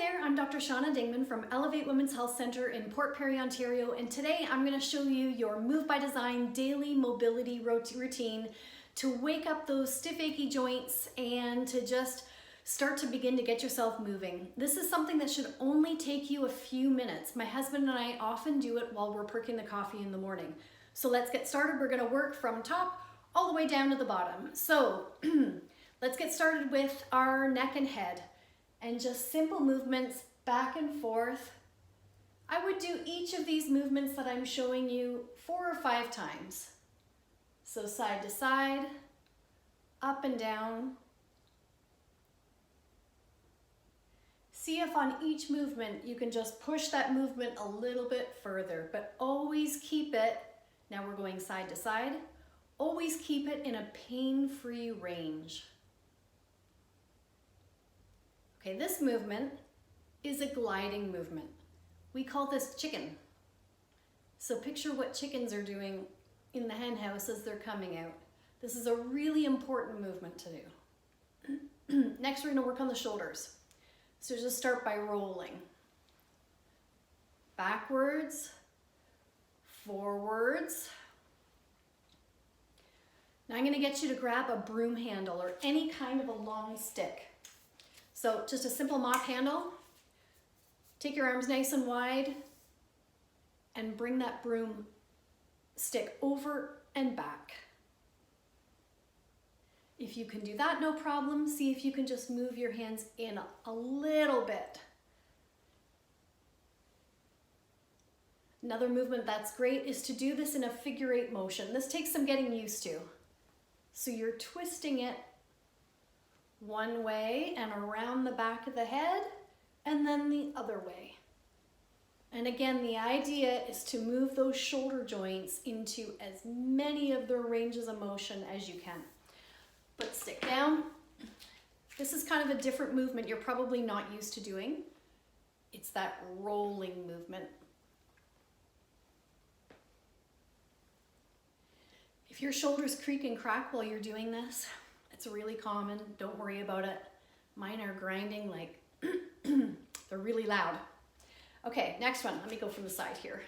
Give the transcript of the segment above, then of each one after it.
there, I'm Dr. Shauna Dingman from Elevate Women's Health Centre in Port Perry, Ontario, and today I'm going to show you your Move by Design daily mobility routine to wake up those stiff achy joints and to just start to begin to get yourself moving. This is something that should only take you a few minutes. My husband and I often do it while we're perking the coffee in the morning. So let's get started. We're going to work from top all the way down to the bottom. So let's get started with our neck and head. And just simple movements back and forth. I would do each of these movements that I'm showing you 4 or 5 times. So side to side, up and down. See if on each movement you can just push that movement a little bit further, but always keep it, now we're going side to side, always keep it in a pain-free range. Okay, this movement is a gliding movement. We call this chicken. So picture what chickens are doing in the hen house as they're coming out. This is a really important movement to do. Next, we're gonna work on the shoulders. So just start by rolling. Backwards, forwards. Now I'm gonna get you to grab a broom handle or any kind of a long stick. So just a simple mop handle, take your arms nice and wide and bring that broom stick over and back. If you can do that, no problem. See if you can just move your hands in a little bit. Another movement that's great is to do this in a figure 8 motion. This takes some getting used to. So you're twisting it one way and around the back of the head, and then the other way. And again, the idea is to move those shoulder joints into as many of their ranges of motion as you can. Put stick down. This is kind of a different movement you're probably not used to doing. It's that rolling movement. If your shoulders creak and crack while you're doing this, it's really common, don't worry about it. Mine are grinding like, they're really loud. Okay, next one, let me go from the side here.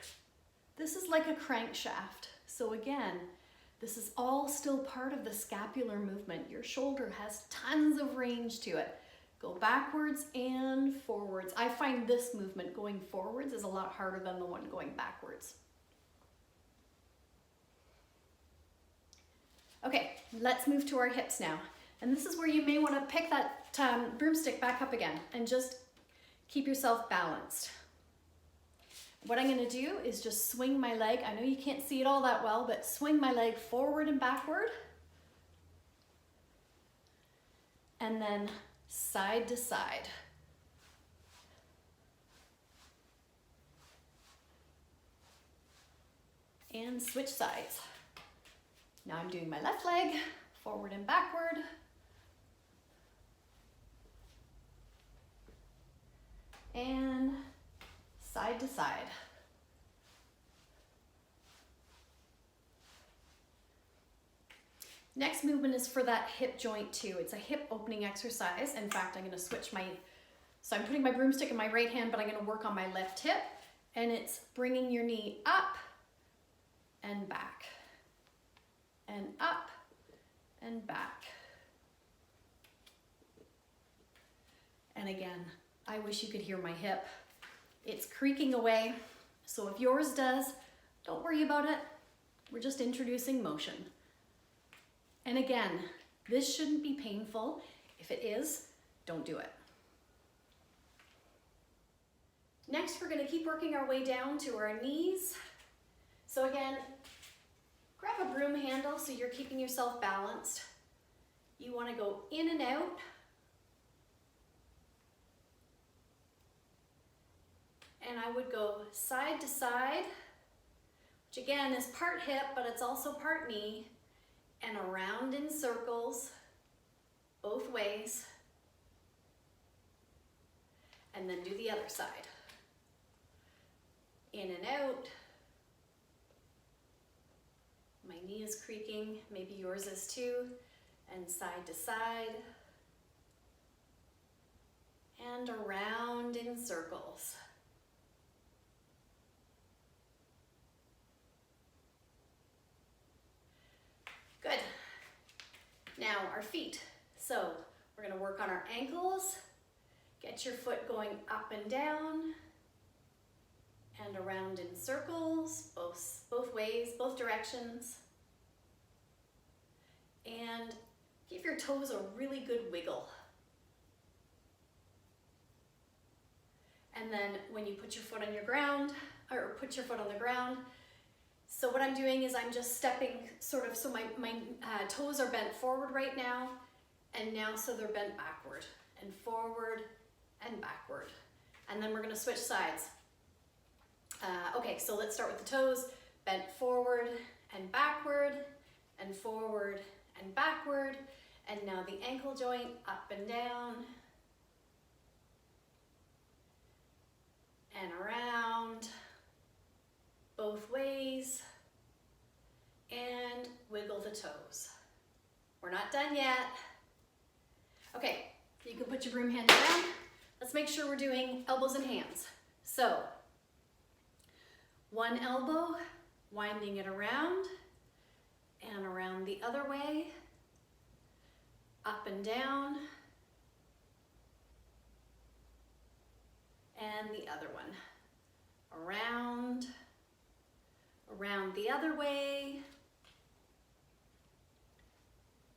This is like a crankshaft. So again, this is all still part of the scapular movement. Your shoulder has tons of range to it. Go backwards and forwards. I find this movement going forwards is a lot harder than the one going backwards. Okay, let's move to our hips now. And this is where you may want to pick that broomstick back up again and just keep yourself balanced. What I'm going to do is just swing my leg. I know you can't see it all that well, but swing my leg forward and backward. And then side to side. And switch sides. Now I'm doing my left leg, forward and backward. And side to side. Next movement is for that hip joint too. It's a hip opening exercise. In fact, I'm gonna switch so I'm putting my broomstick in my right hand, but I'm gonna work on my left hip, and it's bringing your knee up and back. And up and back. And again, I wish you could hear my hip. It's creaking away. So if yours does, don't worry about it. We're just introducing motion. And again, this shouldn't be painful. If it is, don't do it. Next, we're gonna keep working our way down to our knees. So again, grab a broom handle so you're keeping yourself balanced. You want to go in and out. And I would go side to side, which again is part hip, but it's also part knee, and around in circles, both ways. And then do the other side. In and out. My knee is creaking, maybe yours is too, and side to side. And around in our feet. So we're gonna work on our ankles. Get your foot going up and down and around in circles, both ways, both directions. And give your toes a really good wiggle. And then when you put your foot on your ground, or put your foot on the ground, so what I'm doing is I'm just stepping sort of, so my toes are bent forward right now, and now so they're bent backward, and forward and backward. And then we're gonna switch sides. Okay, so let's start with the toes, bent forward and backward, and forward and backward. And now the ankle joint, up and down, and around, both ways, and wiggle the toes. We're not done yet. Okay, you can put your broom hands down. Let's make sure we're doing elbows and hands. So, one elbow, winding it around, and around the other way, up and down, and the other one. Around the other way,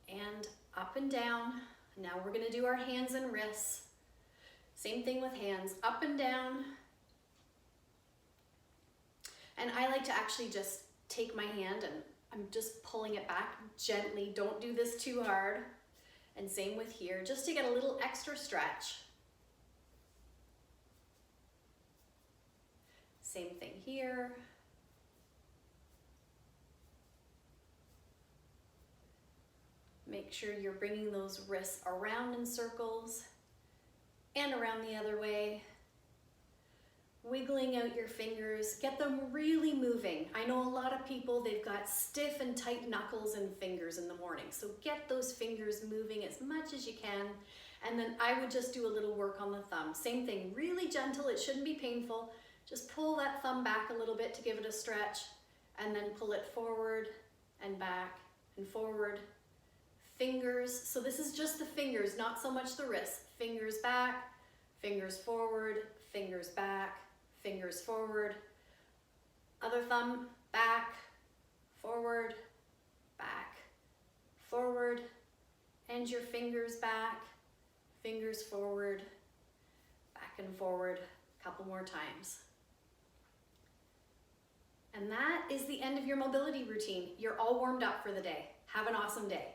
and up and down. Now we're gonna do our hands and wrists. Same thing with hands, up and down. And I like to actually just take my hand and I'm just pulling it back gently. Don't do this too hard. And same with here, just to get a little extra stretch. Same thing here. Make sure you're bringing those wrists around in circles and around the other way. Wiggling out your fingers, get them really moving. I know a lot of people, they've got stiff and tight knuckles and fingers in the morning. So get those fingers moving as much as you can. And then I would just do a little work on the thumb. Same thing, really gentle, it shouldn't be painful. Just pull that thumb back a little bit to give it a stretch, and then pull it forward and back and forward. Fingers, so this is just the fingers, not so much the wrists. Fingers back, fingers forward, fingers back, fingers forward. Other thumb, back, forward, and your fingers back, fingers forward, back and forward, a couple more times. And that is the end of your mobility routine. You're all warmed up for the day. Have an awesome day.